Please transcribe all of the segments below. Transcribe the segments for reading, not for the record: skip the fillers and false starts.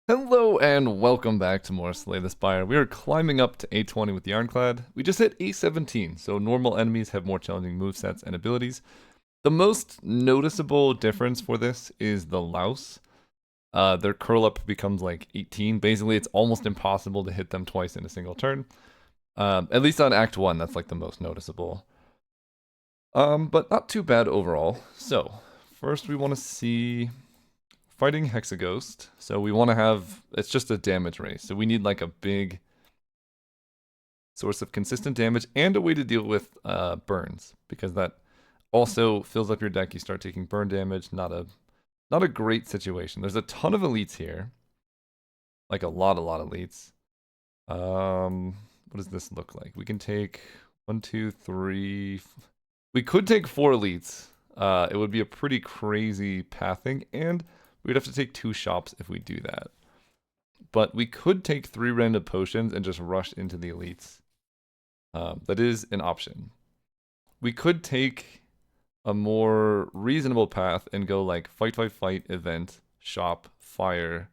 Hello and welcome back to more Slay the Spire. We are climbing up to A20 with the Ironclad. We just hit A17, so normal enemies have more challenging movesets and abilities. The most noticeable difference for this is the Louse. Their curl up becomes like 18. Basically, it's almost impossible to hit them twice in a single turn. At least on Act 1, that's like the most noticeable. But not too bad overall. So, first we want to see fighting Hexaghost, so we want to have, it's just a damage race, so we need like a big source of consistent damage and a way to deal with burns, because that also fills up your deck. You start taking burn damage. Not a great situation. There's a ton of elites here, like a lot of elites. What does this look like? We can take 1, 2, 3. We could take 4 elites. It would be a pretty crazy pathing, and we'd have to take 2 shops if we do that. But we could take 3 random potions and just rush into the elites. That is an option. We could take a more reasonable path and go like fight, fight, fight, event, shop, fire.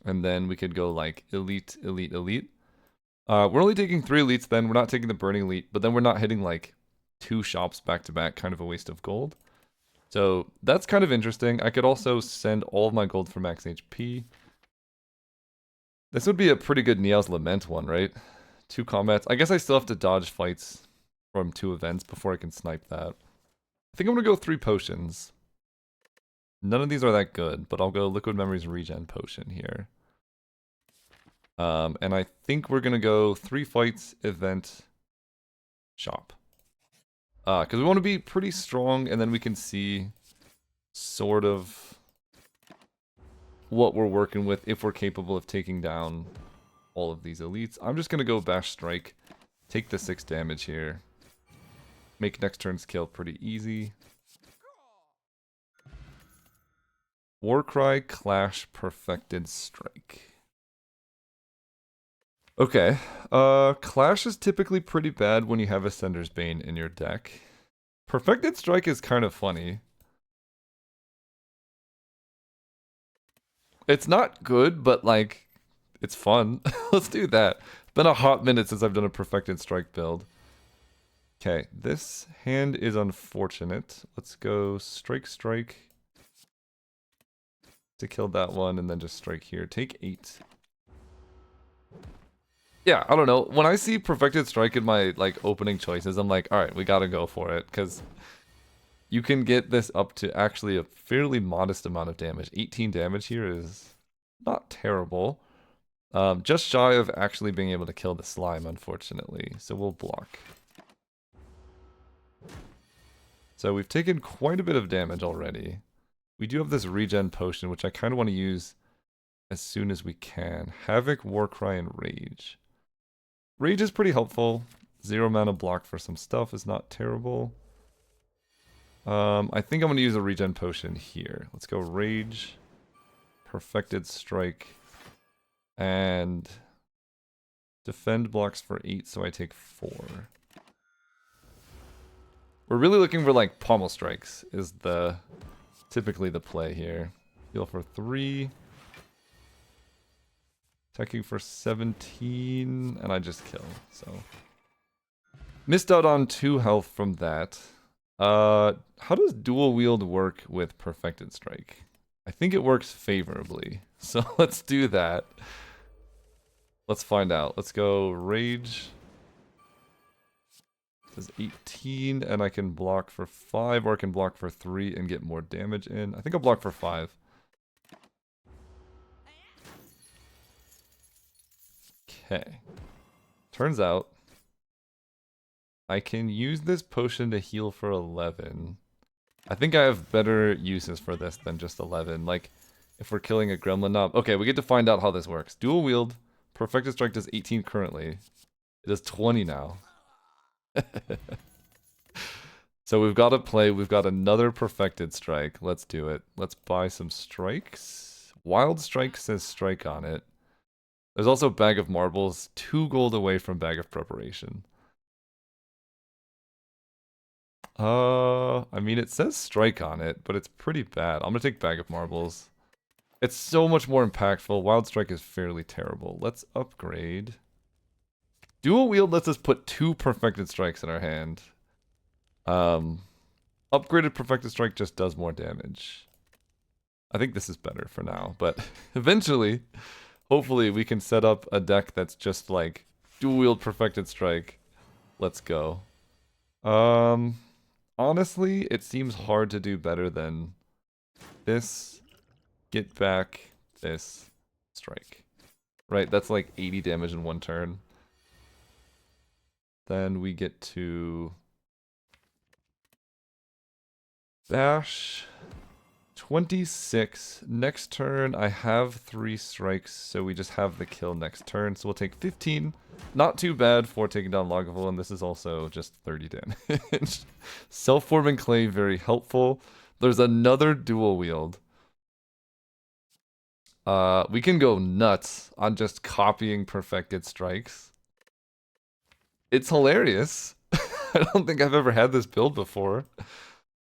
And then we could go like elite, elite, elite. We're only taking 3 elites then. We're not taking the burning elite, but then we're not hitting like 2 shops back to back, kind of a waste of gold. So that's kind of interesting. I could also send all of my gold for max HP. This would be a pretty good Niao's Lament one, right? 2 combats. I guess I still have to dodge fights from 2 events before I can snipe that. I think I'm going to go 3 potions. None of these are that good, but I'll go Liquid Memories Regen Potion here. And I think we're going to go 3 fights, event, shop. Because we want to be pretty strong, and then we can see sort of what we're working with if we're capable of taking down all of these elites. I'm just going to go Bash Strike, take the 6 damage here, make next turn's kill pretty easy. Warcry, Clash, Perfected Strike. Okay, Clash is typically pretty bad when you have Ascender's Bane in your deck. Perfected Strike is kind of funny. It's not good, but like, it's fun. Let's do that. It's been a hot minute since I've done a Perfected Strike build. Okay, this hand is unfortunate. Let's go Strike, Strike to kill that one, and then just Strike here. Take 8. Yeah, I don't know. When I see Perfected Strike in my like opening choices, I'm like, all right, we gotta go for it, because you can get this up to actually a fairly modest amount of damage. 18 damage here is not terrible. Just shy of actually being able to kill the slime, unfortunately. So we'll block. So we've taken quite a bit of damage already. We do have this regen potion, which I kind of want to use as soon as we can. Havoc, Warcry, and Rage. Rage is pretty helpful. 0 mana block for some stuff is not terrible. I think I'm going to use a regen potion here. Let's go Rage, Perfected Strike, and defend blocks for 8, so I take 4. We're really looking for like pommel strikes is typically the play here. Heal for 3. Attacking for 17, and I just kill, so. Missed out on 2 health from that. How does dual wield work with Perfected Strike? I think it works favorably, so let's do that. Let's find out. Let's go Rage. It says 18, and I can block for 5, or I can block for 3 and get more damage in. I think I'll block for 5. Okay. Turns out I can use this potion to heal for 11. I think I have better uses for this than just 11. Like, if we're killing a gremlin knob. Okay, we get to find out how this works. Dual wield. Perfected Strike does 18 currently. It does 20 now. So we've got to play. We've got another Perfected Strike. Let's do it. Let's buy some strikes. Wild Strike says strike on it. There's also Bag of Marbles, 2 gold away from Bag of Preparation. I mean, it says strike on it, but it's pretty bad. I'm gonna take Bag of Marbles. It's so much more impactful. Wild Strike is fairly terrible. Let's upgrade. Dual Wield lets us put 2 Perfected Strikes in our hand. Upgraded Perfected Strike just does more damage. I think this is better for now, but eventually, hopefully we can set up a deck that's just like Dual Wield Perfected Strike. Let's go. Honestly, it seems hard to do better than this, get back, this, strike. Right, that's like 80 damage in 1 turn. Then we get to bash. 26. Next turn, I have 3 strikes, so we just have the kill next turn. So we'll take 15. Not too bad for taking down Lagavulin, and this is also just 30 damage. Self-forming clay, very helpful. There's another dual wield. We can go nuts on just copying perfected strikes. It's hilarious. I don't think I've ever had this build before.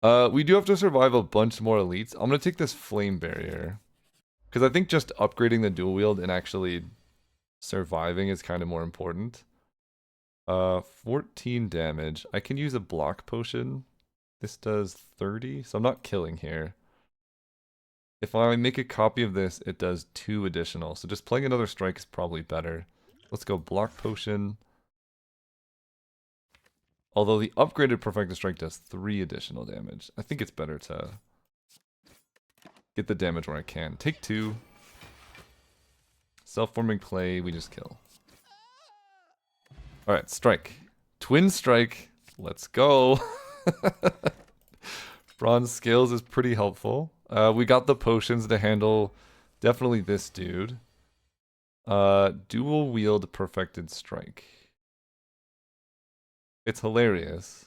We do have to survive a bunch more elites. I'm going to take this flame barrier. Because I think just upgrading the dual wield and actually surviving is kind of more important. 14 damage. I can use a block potion. This does 30, so I'm not killing here. If I make a copy of this, it does 2 additional. So just playing another strike is probably better. Let's go block potion. Although the upgraded Perfected Strike does 3 additional damage. I think it's better to get the damage where I can. Take 2. Self-forming clay, we just kill. Alright, strike. Twin strike. Let's go. Bronze scales is pretty helpful. We got the potions to handle definitely this dude. Dual wield Perfected Strike. It's hilarious.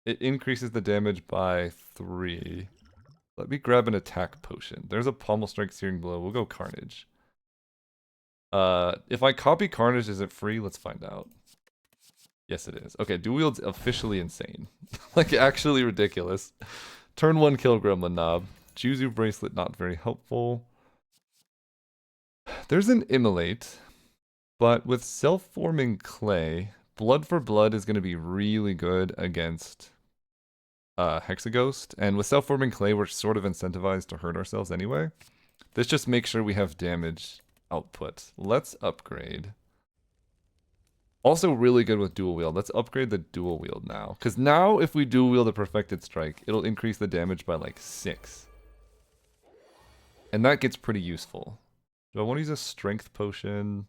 It increases the damage by 3. Let me grab an attack potion. There's a Pommel Strike, Searing Blow. We'll go Carnage. If I copy Carnage, is it free? Let's find out. Yes, it is. Okay, dual wield's officially insane. Like, actually ridiculous. Turn 1 kill Gremlin Knob. Juzu Bracelet, not very helpful. There's an Immolate, but with self-forming clay, Blood for Blood is going to be really good against Hexaghost, and with self-forming clay, we're sort of incentivized to hurt ourselves anyway. This just makes sure we have damage output. Let's upgrade. Also really good with dual wield. Let's upgrade the dual wield now. Because now if we dual wield a Perfected Strike, it'll increase the damage by like 6. And that gets pretty useful. Do I want to use a strength potion?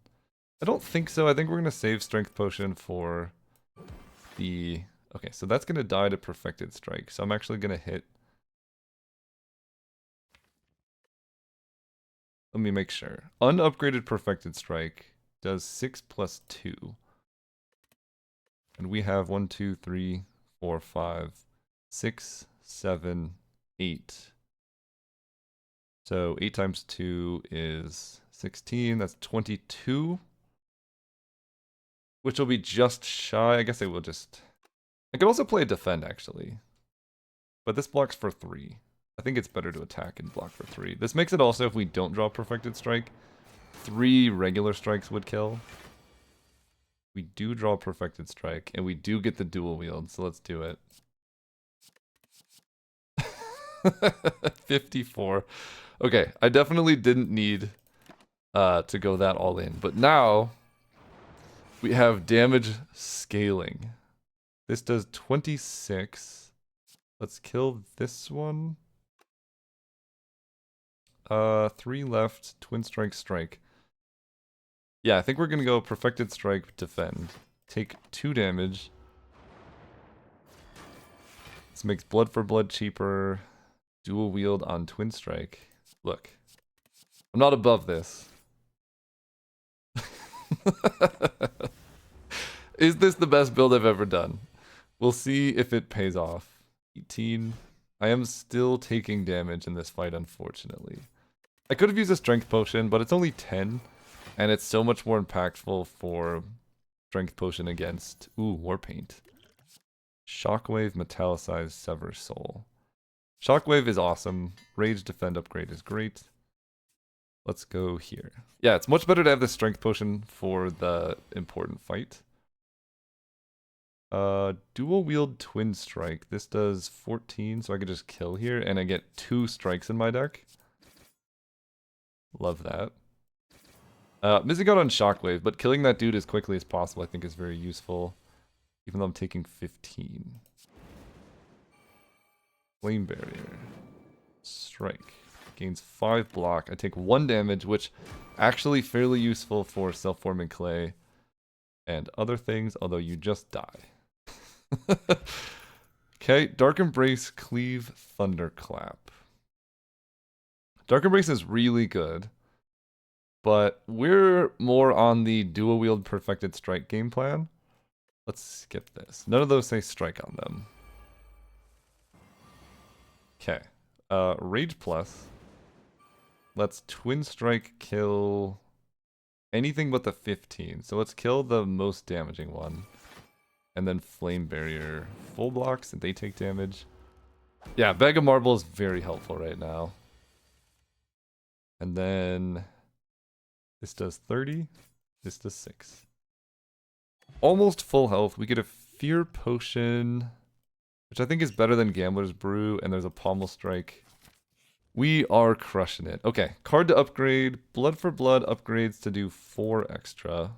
I don't think so. I think we're going to save strength potion for the... Okay, so that's going to die to Perfected Strike. So I'm actually going to hit... Let me make sure. Unupgraded Perfected Strike does 6 plus 2. And we have 1, 2, 3, 4, 5, 6, 7, 8. So 8 times 2 is 16. That's 22. Which will be just shy. I guess I will just... I could also play a defend, actually. But this blocks for 3. I think it's better to attack and block for 3. This makes it also, if we don't draw Perfected Strike, 3 regular strikes would kill. We do draw Perfected Strike, and we do get the dual wield, so let's do it. 54. Okay, I definitely didn't need to go that all in, but now we have damage scaling. This does 26. Let's kill this one. 3 left, Twin Strike, Strike. Yeah, I think we're gonna go Perfected Strike, Defend. Take 2 damage. This makes Blood for Blood cheaper. Dual wield on Twin Strike. Look. I'm not above this. Is this the best build I've ever done? We'll see if it pays off. 18. I am still taking damage in this fight, unfortunately. I could have used a Strength Potion, but it's only 10. And it's so much more impactful for Strength Potion against... Ooh, Warpaint. Shockwave, Metallicized, Sever Soul. Shockwave is awesome. Rage Defend upgrade is great. Let's go here. Yeah, it's much better to have the strength potion for the important fight. Dual wield twin strike. This does 14, so I could just kill here, and I get 2 strikes in my deck. Love that. Missing out on shockwave, but killing that dude as quickly as possible I think is very useful. Even though I'm taking 15. Flame barrier. Strike. Gains 5 block. I take 1 damage, which actually fairly useful for self-forming clay and other things, although you just die. Okay, Dark Embrace, Cleave, Thunderclap. Dark Embrace is really good, but we're more on the dual wield perfected strike game plan. Let's skip this. None of those say strike on them. Okay, Rage Plus. Let's twin strike kill anything but the 15. So let's kill the most damaging one. And then Flame Barrier full blocks and they take damage. Yeah, Bag of Marble is very helpful right now. And then this does 30. This does 6. Almost full health. We get a Fear Potion, which I think is better than Gambler's Brew. And there's a Pommel Strike. We are crushing it. Okay, card to upgrade. Blood for Blood upgrades to do 4 extra.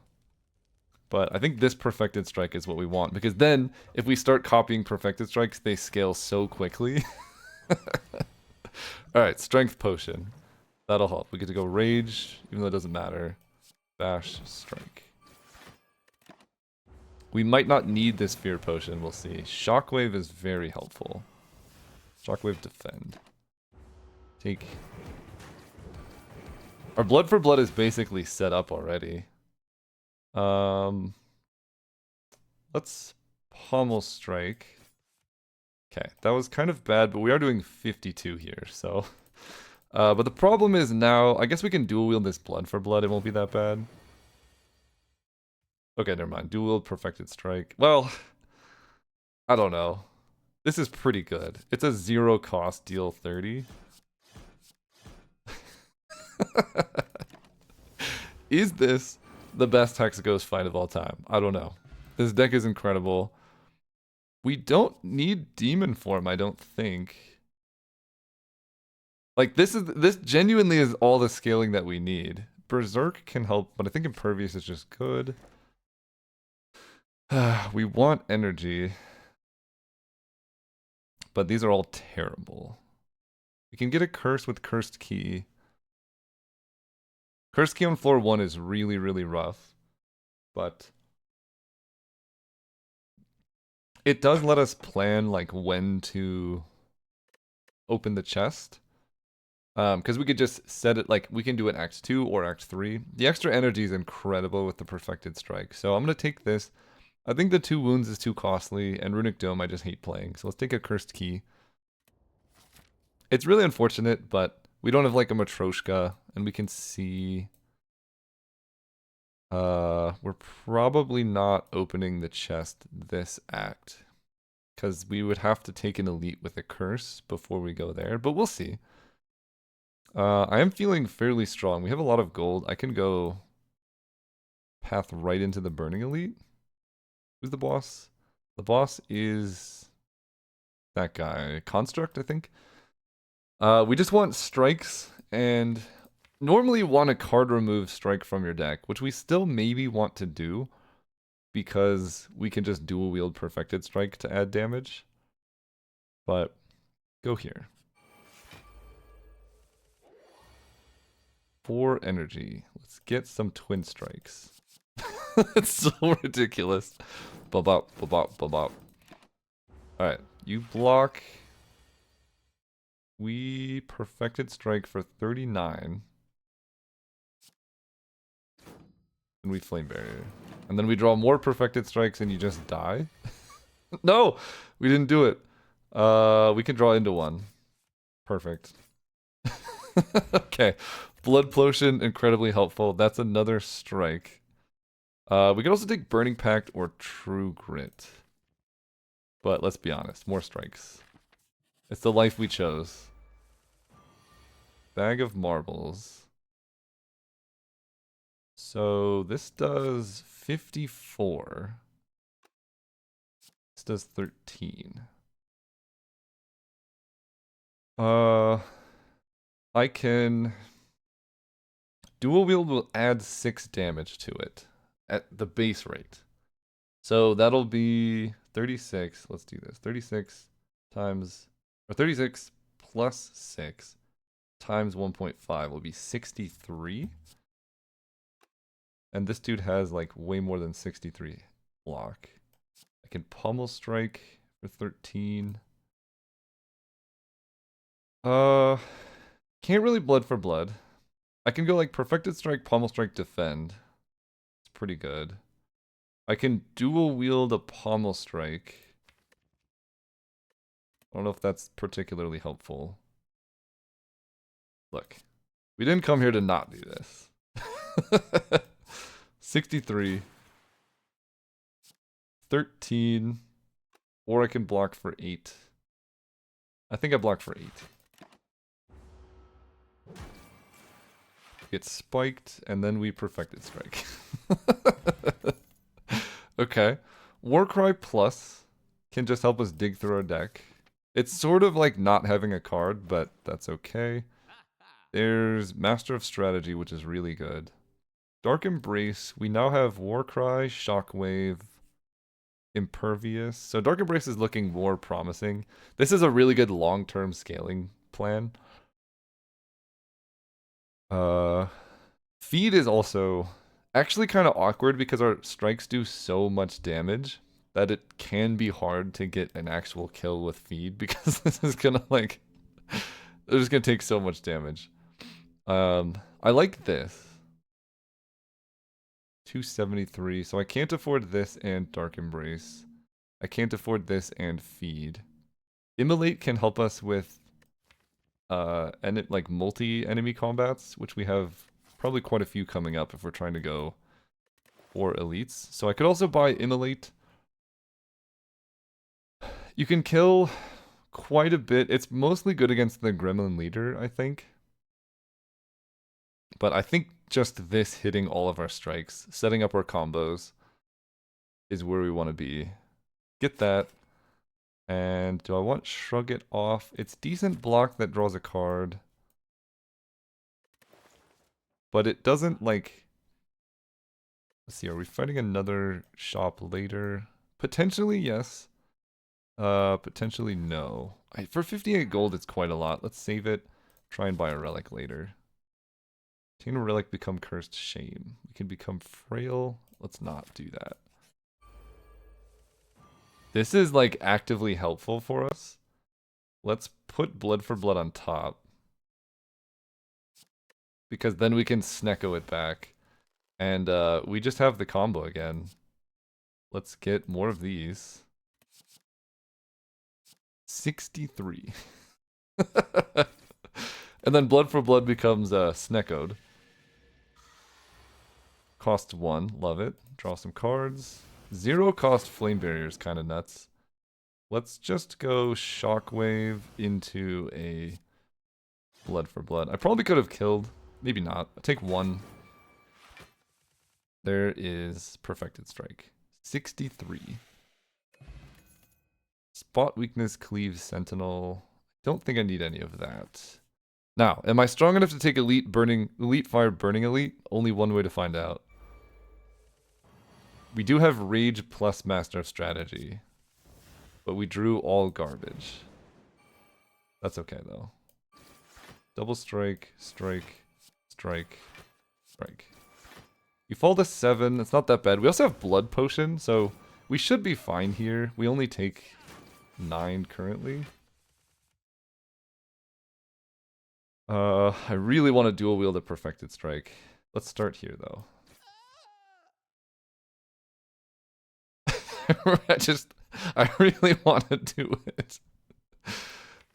But I think this Perfected Strike is what we want, because then, if we start copying Perfected Strikes, they scale so quickly. Alright, Strength Potion. That'll help. We get to go Rage, even though it doesn't matter. Bash, Strike. We might not need this Fear Potion, we'll see. Shockwave is very helpful. Shockwave Defend. Take... Our Blood for Blood is basically set up already. Let's Pommel Strike. Okay, that was kind of bad, but we are doing 52 here, so... but the problem is now, I guess we can dual wield this Blood for Blood, it won't be that bad. Okay, never mind. Dual wield Perfected Strike. Well, I don't know. This is pretty good. It's a 0 cost deal 30. Is this the best Hexaghost fight of all time? I don't know. This deck is incredible. We don't need Demon Form, I don't think. Like, this genuinely is all the scaling that we need. Berserk can help, but I think Impervious is just good. We want energy. But these are all terrible. We can get a curse with Cursed Key. Cursed Key on floor 1 is really, really rough. But it does let us plan like when to open the chest. Because we could just set it, like, we can do it Act 2 or Act 3. The extra energy is incredible with the Perfected Strike. So I'm going to take this. I think the 2 wounds is too costly, and Runic Dome I just hate playing. So let's take a Cursed Key. It's really unfortunate, but we don't have, like, a Matryoshka, and we can see... we're probably not opening the chest this act. Because we would have to take an Elite with a Curse before we go there, but we'll see. I am feeling fairly strong. We have a lot of gold. I can go path right into the Burning Elite. Who's the boss? The boss is that guy. Construct, I think. We just want strikes, and normally want a card remove strike from your deck, which we still maybe want to do, because we can just dual wield Perfected Strike to add damage. But go here. 4 energy. Let's get some twin strikes. It's so ridiculous. Bop, bop, bop, bop, bop. Alright, you block. We Perfected Strike for 39. And we Flame Barrier. And then we draw more Perfected Strikes and you just die? No! We didn't do it. We can draw into 1. Perfect. Okay. Blood Potion, incredibly helpful. That's another strike. We could also take Burning Pact or True Grit. But let's be honest, more strikes. It's the life we chose. Bag of Marbles. So this does 54. This does 13. I can... Dual wield will add 6 damage to it at the base rate. So that'll be 36. Let's do this. 36 times... Or 36 plus 6 times 1.5 will be 63. And this dude has like way more than 63 block. I can pummel strike for 13. Can't really blood for blood. I can go like perfected strike, pummel strike, defend. It's pretty good. I can dual wield a pommel strike. I don't know if that's particularly helpful. Look, we didn't come here to not do this. 63. 13. Or I can block for 8. I think I blocked for 8. Get spiked, and then we perfected strike. Okay. Warcry Plus can just help us dig through our deck. It's sort of like not having a card, but that's okay. There's Master of Strategy, which is really good. Dark Embrace, we now have Warcry, Shockwave, Impervious. So Dark Embrace is looking more promising. This is a really good long-term scaling plan. Feed is also actually kind of awkward because our strikes do so much damage that it can be hard to get an actual kill with feed because this is gonna like they're just gonna take so much damage. I like this. 273, so I can't afford this and Dark Embrace. I can't afford this and feed. Immolate can help us with and like multi-enemy combats, which we have probably quite a few coming up if we're trying to go for elites. So I could also buy Immolate. You can kill quite a bit. It's mostly good against the Gremlin Leader, I think. But I think just this hitting all of our strikes, setting up our combos, is where we want to be. Get that. And do I want Shrug It Off? It's decent block that draws a card. But it doesn't like... Let's see, are we fighting another shop later? Potentially, yes. Potentially, no. For 58 gold, it's quite a lot. Let's save it. Try and buy a relic later. Can a relic become Cursed Shame? We can become Frail. Let's not do that. This is like actively helpful for us. Let's put Blood for Blood on top. Because then we can Snecko it back. And we just have the combo again. Let's get more of these. 63. And then Blood for Blood becomes Sneckoed. Cost 1, love it. Draw some cards. 0 cost Flame Barrier is kind of nuts. Let's just go Shockwave into a Blood for Blood. I probably could have killed. Maybe not. I'll take 1. There is Perfected Strike. 63. Spot Weakness, Cleave, Sentinel. Don't think I need any of that. Now, am I strong enough to take Elite Fire Burning Elite? Only one way to find out. We do have Rage plus Master of Strategy. But we drew all garbage. That's okay, though. Double strike, strike, strike, strike. You fall to 7. It's not that bad. We also have Blood Potion, so we should be fine here. We only take 9 currently. I really want to dual wield a Perfected Strike. Let's start here, though. I really want to do it.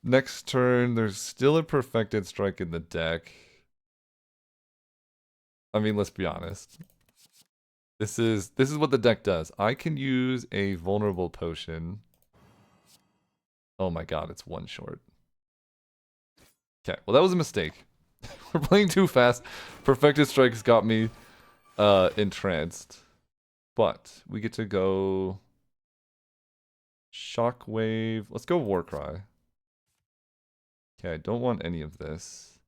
Next turn, there's still a Perfected Strike in the deck. I mean, let's be honest. This is what the deck does. I can use a Vulnerable Potion. Oh my god, it's 1 short. Okay, well that was a mistake. We're playing too fast. Perfected Strike's got me. entranced. But we get to go Shockwave. Let's go Warcry. Okay, I don't want any of this.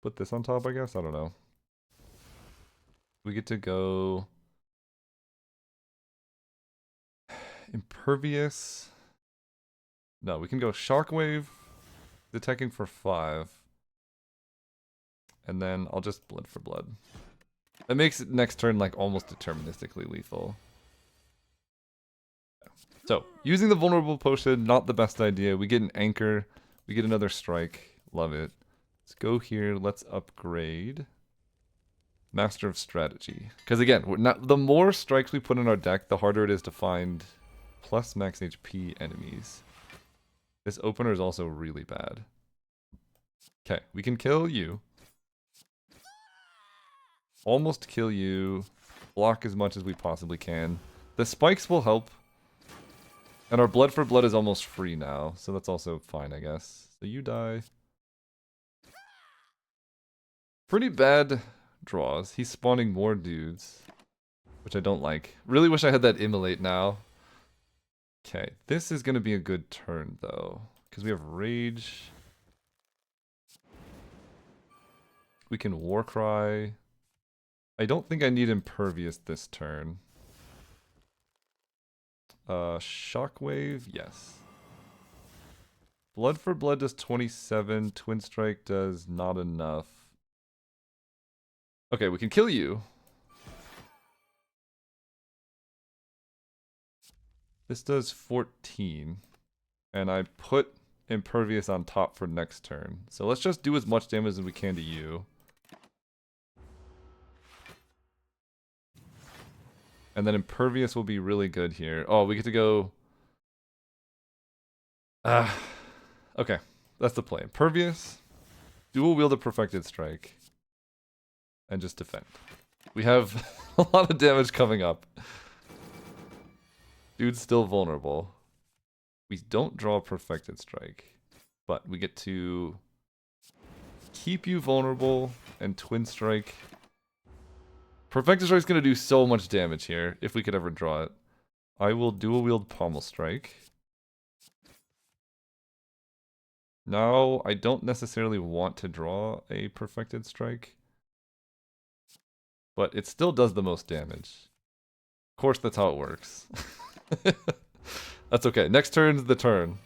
Put this on top, I guess? I don't know. We get to go Impervious. No, we can go Shockwave, attacking for 5. And then I'll just Blood for Blood. That makes it next turn like almost deterministically lethal. So, using the Vulnerable Potion, not the best idea. We get an Anchor, we get another Strike. Love it. Let's go here, let's upgrade Master of Strategy. Because again, the more strikes we put in our deck, the harder it is to find plus max HP enemies. This opener is also really bad. Okay, we can kill you. Almost kill you. Block as much as we possibly can. The spikes will help. And our Blood for Blood is almost free now, so that's also fine, I guess. So you die. Pretty bad draws. He's spawning more dudes, which I don't like. Really wish I had that Immolate now. Okay, this is going to be a good turn, though, because we have Rage. We can Warcry. I don't think I need Impervious this turn. Shockwave, yes. Blood for Blood does 27. Twin Strike does not enough. Okay, we can kill you. This does 14. And I put Impervious on top for next turn. So let's just do as much damage as we can to you. And then Impervious will be really good here. Oh, we get to go... okay, that's the play. Impervious, dual wield a Perfected Strike, and just defend. We have a lot of damage coming up. Dude's still vulnerable. We don't draw a Perfected Strike, but we get to keep you vulnerable and Twin Strike. Perfected Strike's gonna do so much damage here, if we could ever draw it. I will dual wield Pommel Strike. Now, I don't necessarily want to draw a Perfected Strike, but it still does the most damage. Of course, that's how it works. That's okay. Next turn's the turn.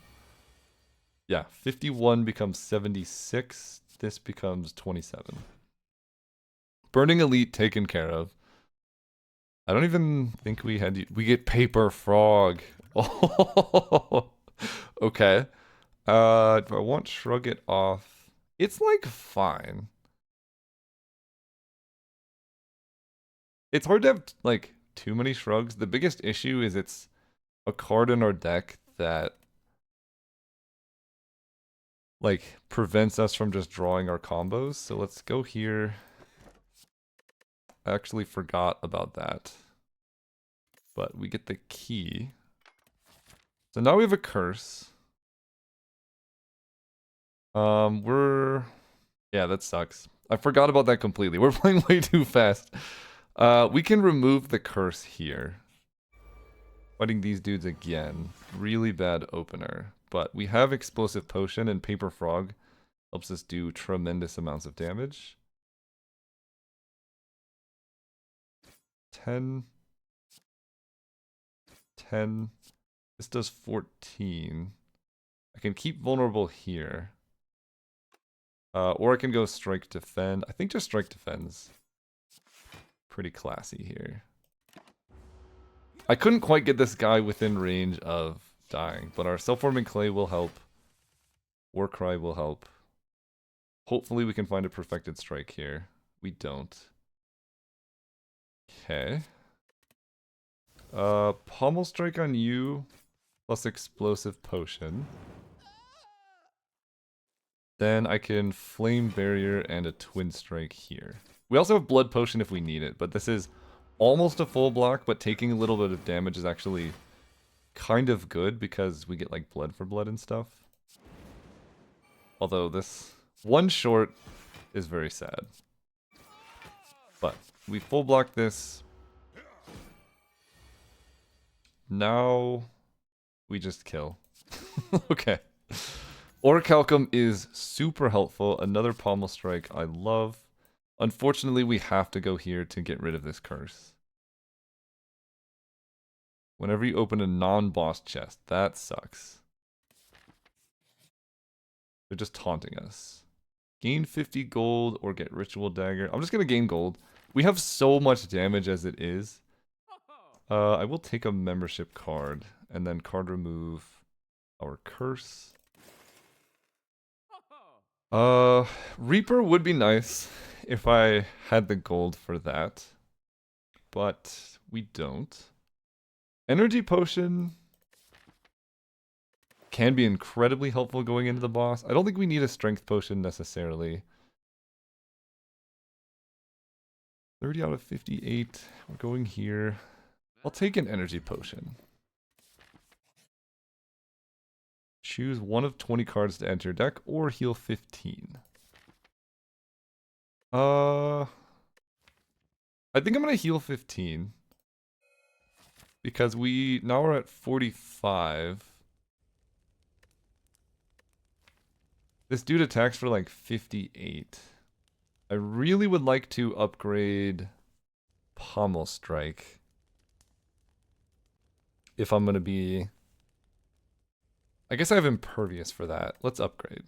Yeah, 51 becomes 76. This becomes 27. Burning Elite taken care of. I don't even think we had... We get Paper Frog. Oh, okay. Do I want Shrug It Off? It's like fine. It's hard to have like too many shrugs. The biggest issue is it's a card in our deck that like prevents us from just drawing our combos. So let's go here. I actually forgot about that. But we get the key. So now we have a curse. Yeah, that sucks. I forgot about that completely. We're playing way too fast. We can remove the curse here. Fighting these dudes again. Really bad opener. But we have Explosive Potion, and Paper Frog helps us do tremendous amounts of damage. 10. 10. This does 14. I can keep vulnerable here. Or I can go Strike Defend. I think just Strike Defends. Pretty classy here. I couldn't quite get this guy within range of dying, but our Self-Forming Clay will help. Warcry will help. Hopefully we can find a Perfected Strike here. We don't. Okay. Pommel Strike on you, plus Explosive Potion. Then I can Flame Barrier and a Twin Strike here. We also have Blood Potion if we need it, but this is almost a full block, but taking a little bit of damage is actually kind of good because we get like Blood for Blood and stuff. Although this one short is very sad. But we full block this. Now we just kill. Okay. Orichalcum is super helpful. Another Pommel Strike I love. Unfortunately, we have to go here to get rid of this curse. Whenever you open a non-boss chest, that sucks. They're just taunting us. Gain 50 gold or get Ritual Dagger. I'm just going to gain gold. We have so much damage as it is. I will take a membership card and then card remove our curse. Reaper would be nice if I had the gold for that, but we don't. Energy Potion can be incredibly helpful going into the boss. I don't think we need a Strength Potion necessarily. 30 out of 58. We're going here. I'll take an Energy Potion. Choose one of 20 cards to enter your deck or heal 15. I think I'm gonna heal 15. Because now we're at 45. This dude attacks for like 58. I really would like to upgrade Pommel Strike. If I'm gonna be... I guess I have Impervious for that. Let's upgrade.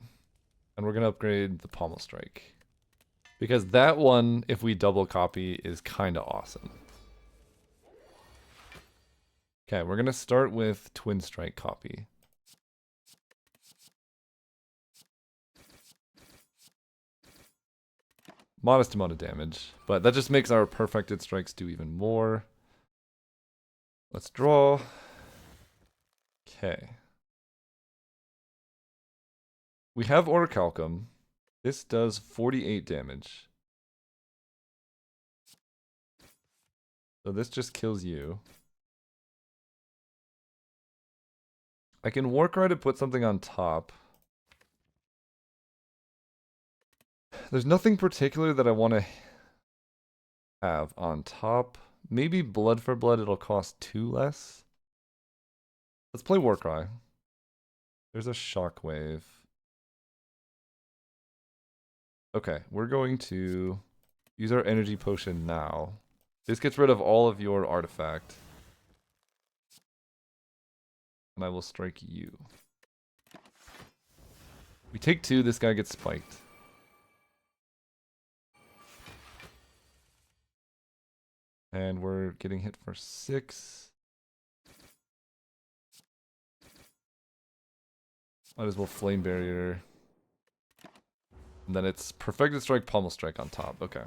And we're gonna upgrade the Pommel Strike. Because that one, if we double copy, is kinda awesome. Okay, we're gonna start with Twin Strike copy. Modest amount of damage, but that just makes our perfected strikes do even more. Let's draw. Okay. We have Orichalcum. This does 48 damage. So this just kills you. I can Warcry to put something on top. There's nothing particular that I want to have on top. Maybe Blood for Blood, it'll cost 2 less. Let's play Warcry. There's a Shockwave. Okay, we're going to use our Energy Potion now. This gets rid of all of your artifact. And I will strike you. We take 2, this guy gets spiked. And we're getting hit for 6. Might as well Flame Barrier. And then it's Perfected Strike, Pommel Strike on top. Okay.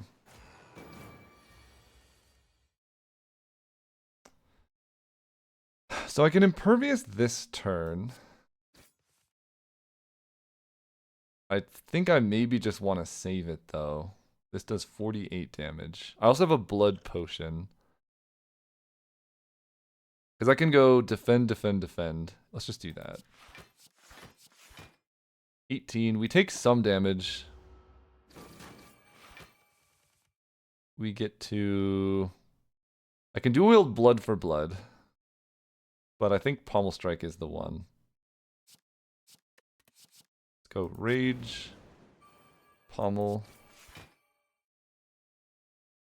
So I can Impervious this turn. I think I maybe just want to save it though. This does 48 damage. I also have a Blood Potion. Because I can go defend, defend, defend. Let's just do that. 18. We take some damage. We get to... I can dual wield Blood for Blood. But I think Pommel Strike is the one. Let's go Rage. Pommel.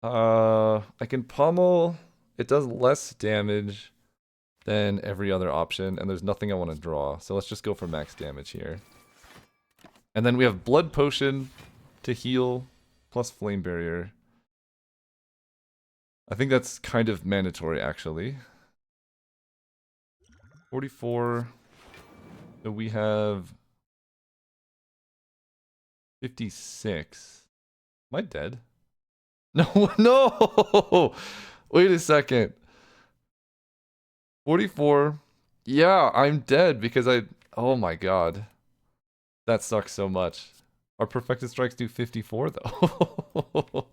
I can Pommel. It does less damage than every other option, and there's nothing I want to draw. So let's just go for max damage here. And then we have Blood Potion to heal, plus Flame Barrier. I think that's kind of mandatory, actually. 44. So we have 56. Am I dead? No, no! Wait a second. 44. Yeah, I'm dead because oh my god. That sucks so much. Our Perfected Strikes do 54 though.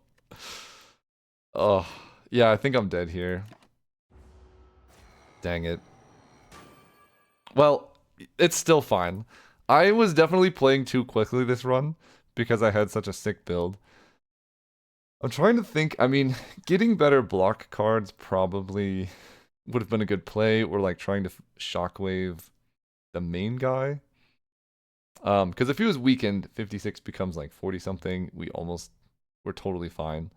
Oh, yeah, I think I'm dead here. Dang it. Well, it's still fine. I was definitely playing too quickly this run because I had such a sick build. I'm trying to think. I mean, getting better block cards probably would have been a good play, or like trying to shockwave the main guy. Because if he was weakened, 56 becomes like 40 something. We're totally fine.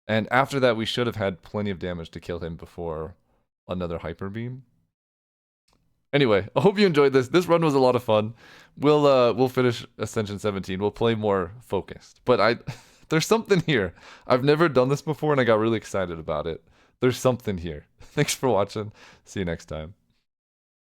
And after that, we should have had plenty of damage to kill him before another hyper beam. Anyway, I hope you enjoyed this. This run was a lot of fun. We'll finish Ascension 17. We'll play more focused. But there's something here. I've never done this before and I got really excited about it. There's something here. Thanks for watching. See you next time.